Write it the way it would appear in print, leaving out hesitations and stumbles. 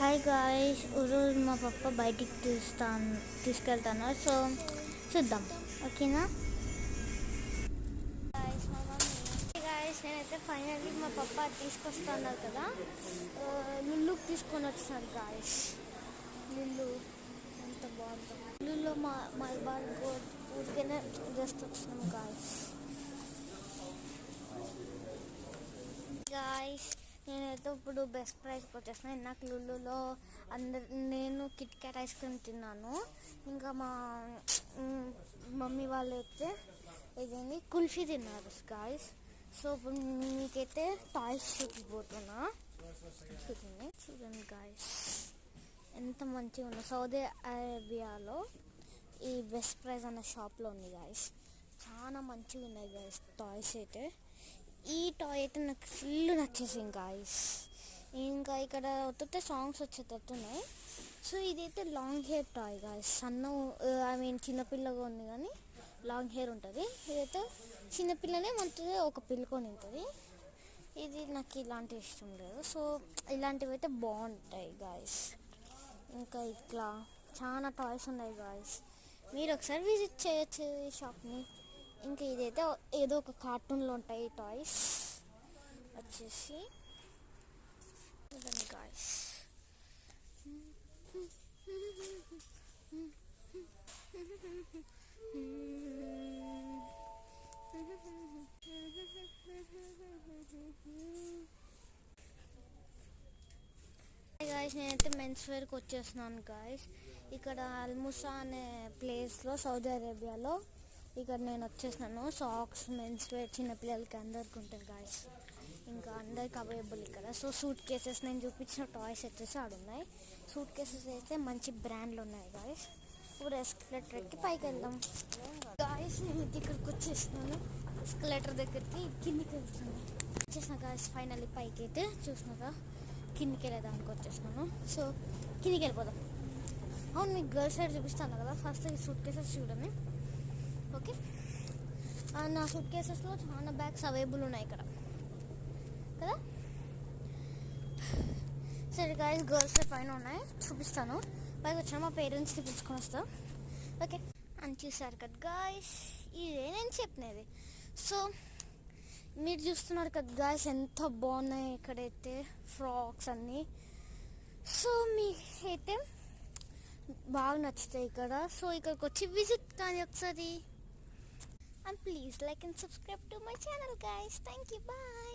Hi guys, ఈరోజు మా పప్ప బయటికి తీసుకెళ్తాను. సో చూద్దాం, ఓకేనా గాయ్స్. మా మమ్మీ గాయ్స్, నేనైతే ఫైనల్లీ మా పప్ప తీసుకొస్తున్నారు కదా, లుల్లుకి తీసుకొని వచ్చినారు గాయ్స్. లుల్లు ఎంత బాగుందో. లుల్లు మా బాగా ఊరికైనా జస్ట్ వచ్చినాం గాయ్స్. గాయ్స్, నేనైతే ఇప్పుడు బెస్ట్ ప్రైస్కి వచ్చేసిన. నాకు లుల్లులో నేను కిట్ క్యాట్ ఐస్ క్రీమ్ తిన్నాను. ఇంకా మా మమ్మీ వాళ్ళు అయితే ఇదేంటి కుల్ఫీ తిన్నారు గాయ్స్. సో ఇప్పుడు మీకైతే టాయ్స్ చూపిపోతున్నా. చూడండి గాయ్స్, ఎంత మంచిగా ఉన్నా. సౌదీ అరేబియాలో ఈ బెస్ట్ ప్రైస్ అన్న షాప్లో ఉంది గాయ్స్. చాలా మంచిగా ఉన్నాయి గాయ్స్ టాయ్స్ అయితే. ఈ టాయ్ అయితే నాకు ఫుల్ నచ్చేసింది గాయ్స్. ఇంకా ఇక్కడ ఒత్తితే సాంగ్స్ వచ్చేటట్టున్నాయి. సో ఇదైతే లాంగ్ హెయిర్ టాయ్ గాయ్స్. చిన్నపిల్లగా ఉంది కానీ లాంగ్ హెయిర్ ఉంటుంది. ఇదైతే చిన్నపిల్లనే మంచిగా ఒక పిల్లుకొని ఉంటుంది. ఇది నాకు ఇలాంటివి ఇష్టం లేదు. సో ఇలాంటివి అయితే బాగుంటాయి గాయ్స్. ఇంకా ఇట్లా చాలా టాయ్స్ ఉన్నాయి గాయ్స్. మీరు ఒకసారి విజిట్ చేయొచ్చు ఈ షాప్ని. ఇంకా ఇదైతే ఏదో ఒక కార్టూన్లో ఉంటాయి ఈ టాయ్స్ వచ్చేసి. ఇదండి గాయ్స్. గాయస్, నేనైతే మెన్స్ వేర్కి వచ్చేస్తున్నాను గాయస్. ఇక్కడ అల్ముసా అనే ప్లేస్లో సౌదీ అరేబియాలో ఇక్కడ నేను వచ్చేసినాను. సాక్స్, మెన్స్ వేర్ చిన్నపిల్లలకి అందరికి ఉంటుంది గాయస్. ఇంకా అందరికి అవైలబుల్ ఇక్కడ. సో సూట్ కేసెస్ నేను చూపించిన టాయ్స్ వచ్చేసి ఆడున్నాయి. సూట్ కేసెస్ అయితే మంచి బ్రాండ్లు ఉన్నాయి గాయస్. ఇప్పుడు ఎస్కలేటర్ ఎక్కి పైకి వెళ్దాం గాయస్. నేను ఇక్కడికి వచ్చేసినాను. ఎస్కలేటర్ దగ్గరికి కిందికి వెళ్తున్నాను. వచ్చేసిన గాయస్ ఫైనల్లీ పైకి అయితే చూసినాక కిందికి వెళ్ళేదానికి వచ్చేసినాను. సో కిందికి వెళ్ళిపోదాం. అవును, మీకు గర్ల్స్ సైడ్ చూపిస్తాను కదా. ఫస్ట్ ఈ సూట్ కేసెస్ చూడండి, ఓకే. నా సూట్ కేసెస్లో చాలా బ్యాగ్స్ అవైలబుల్ ఉన్నాయి ఇక్కడ కదా. సరే గాయస్, గర్ల్స్ పైన ఉన్నాయి చూపిస్తాను. పైకి వచ్చిన మా పేరెంట్స్ని పిలుచుకొని వస్తాను, ఓకే. అని చూసారు కదా గాయస్, ఇదే నేను చెప్పినది. సో మీరు చూస్తున్నారు కదా గాయస్, ఎంత బాగున్నాయి ఇక్కడైతే ఫ్రాక్స్ అన్నీ. సో మీకైతే బాగా నచ్చుతాయి ఇక్కడ. సో ఇక్కడికి వచ్చి విజిట్ కానీ ఒకసారి. And please like and subscribe to my channel guys. Thank you, bye.